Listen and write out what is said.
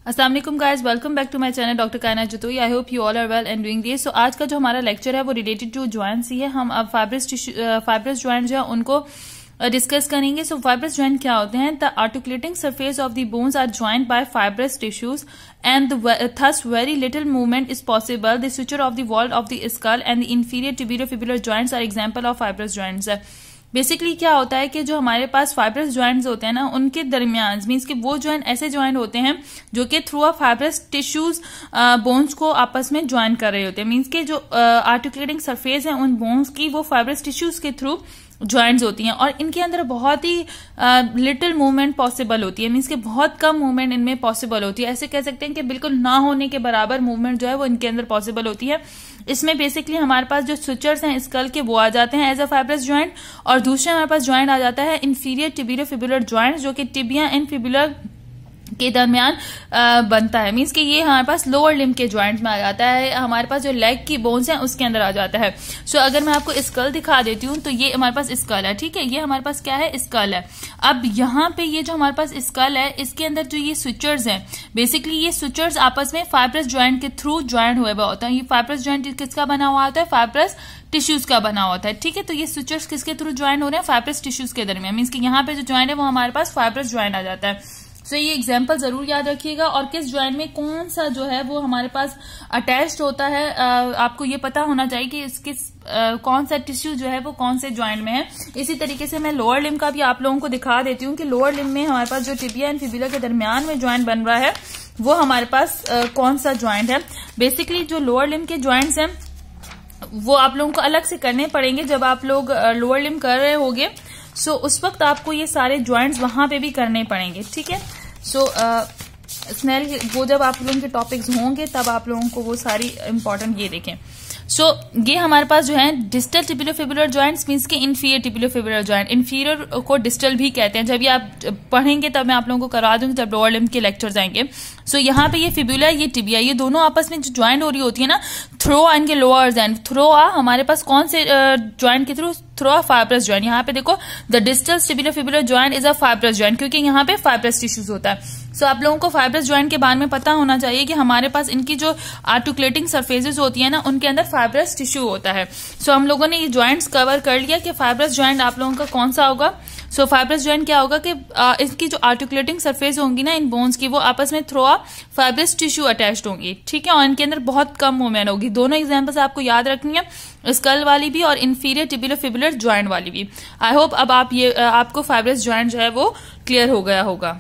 अस्सलाम वालेकुम guys, welcome back to my channel doctor Kainat Jatoi. I hope you all are well and doing great. So आज का जो हमारा लेक्चर है वो रिलेटेड टू जॉइंट्स ही है। हम अब फाइब्रस जॉइंट जो है उनको डिस्कस करेंगे। सो फाइब्रस जॉइंट क्या होते हैं? The articulating surface of the bones are joint by fibrous tissues and thus very little movement is possible. The suture of the wall of the skull and the inferior tibialofibular joints are example of fibrous joints. Basically क्या होता है कि जो हमारे पास fibrous joints होते हैं ना, उनके दरमियान मीन्स कि वो जॉइंट ऐसे जॉइंट होते हैं जो कि through a fibrous tissues bones को आपस में ज्वाइन कर रहे होते हैं। मीन्स के जो आर्टिकुलेटिंग सरफेस है उन बोन्स की वो फाइब्रस टिश्यूज के थ्रू ज्वाइंट्स होती हैं और इनके अंदर बहुत ही लिटिल मूवमेंट पॉसिबल होती है। मीन्स कि बहुत कम मूवमेंट इनमें पॉसिबल होती है। ऐसे कह सकते हैं कि बिल्कुल ना होने के बराबर मूवमेंट जो है वो इनके अंदर पॉसिबल होती है। इसमें बेसिकली हमारे पास जो सुचर्स हैं स्कल के वो आ जाते हैं एज अ फाइब्रस जॉइंट, और दूसरे हमारे पास जॉइंट आ जाता है इंफीरियर टिबियोफिबुलर जॉइंट, जो कि टिबिया एंड फिबुलर के दरमियान बनता है। मीन्स कि ये हमारे पास लोअर लिम्ब के जॉइंट्स में आ जाता है। हमारे पास जो लेग की बोन्स हैं उसके अंदर आ जाता है। सो अगर मैं आपको स्कल दिखा देती हूँ तो ये हमारे पास स्कल है, ठीक है। ये हमारे पास क्या है? स्कल है। अब यहाँ पे ये जो हमारे पास स्कल है इसके अंदर जो ये सुचर्स हैं, बेसिकली ये सुचर्स आपस में फाइब्रस जॉइंट के थ्रू ज्वाइंट हुए हुए होता है। ये फाइब्रस जॉइंट किसका बना हुआ होता है? फाइब्रस टिश्यूज का बना होता है, ठीक है। तो ये सुचर्स किसके थ्रू ज्वाइन हो रहे हैं? फाइब्रस टिश्यूज के दरमियान। मीन्स कि यहाँ पे जो ज्वाइंट है वो हमारे पास फाइब्रस ज्वाइंट आ जाता है। सो ये एग्जाम्पल जरूर याद रखिएगा। और किस ज्वाइंट में कौन सा जो है वो हमारे पास अटैच्ड होता है, आपको ये पता होना चाहिए कि इसके कौन सा टिश्यू जो है वो कौन से ज्वाइंट में है। इसी तरीके से मैं लोअर लिम्ब का भी आप लोगों को दिखा देती हूँ कि लोअर लिम्ब में हमारे पास जो टिबिया एंड फिबुला के दरमियान में ज्वाइंट बन रहा है वो हमारे पास कौन सा ज्वाइंट है। बेसिकली जो लोअर लिम्ब के ज्वाइंट्स हैं वो आप लोगों को अलग से करने पड़ेंगे जब आप लोग लोअर लिम्ब कर रहे होंगे। सो उस वक्त आपको ये सारे ज्वाइंट्स वहां पे भी करने पड़ेंगे, ठीक है। सो स्नेल वो जब आप लोगों के टॉपिक्स होंगे तब आप लोगों को वो सारी इंपॉर्टेंट ये देखें। सो ये हमारे पास जो है डिस्टल टिबियोफिबुलर जॉइंट्स मींस के इंफीरियर टिबियोफिबुलर जॉइंट, इंफीरियर को डिस्टल भी कहते हैं। जब ये आप पढ़ेंगे तब मैं आप लोगों को करा दूंगी जब लोअर लिम्ब के लेक्चर्स आएंगे। सो यहाँ पे ये फिबुला ये टिबिया ये दोनों आपस में जो ज्वाइंट हो रही होती है ना, थ्रोआ इनके लोअर्स एंड थ्रोआ हमारे पास कौन से ज्वाइंट के थ्रू? थ्रोआ fibrous joint. यहाँ पे देखो the distal tibiofibular joint is a fibrous joint, क्योंकि यहाँ पे फाइब्रस टिश्यूज होता है। सो आप लोगों को फाइब्रस जॉइंट के बारे में पता होना चाहिए कि हमारे पास इनकी जो आर्टिकुलेटिंग सरफेसेस होती है ना उनके अंदर फाइब्रस टिश्यू होता है। सो हम लोगों ने ये जॉइंट्स कवर कर लिया कि फाइब्रस जॉइंट आप लोगों का कौन सा होगा। सो फाइब्रस जॉइंट क्या होगा कि इसकी जो आर्टिकुलेटिंग सरफेस होंगी ना इन बोन्स की वो आपस में थ्रोआ फाइब्रस टिश्यू अटैच्ड होंगी, ठीक है। और इनके अंदर बहुत कम मूवमेंट होगी। दोनों एग्जांपल्स आपको याद रखनी है, स्कल वाली भी और इंफीरियर टिबियोफिबुलर जॉइंट वाली भी। आई होप अब आपको फाइब्रस जॉइंट जो है वो क्लियर हो गया होगा।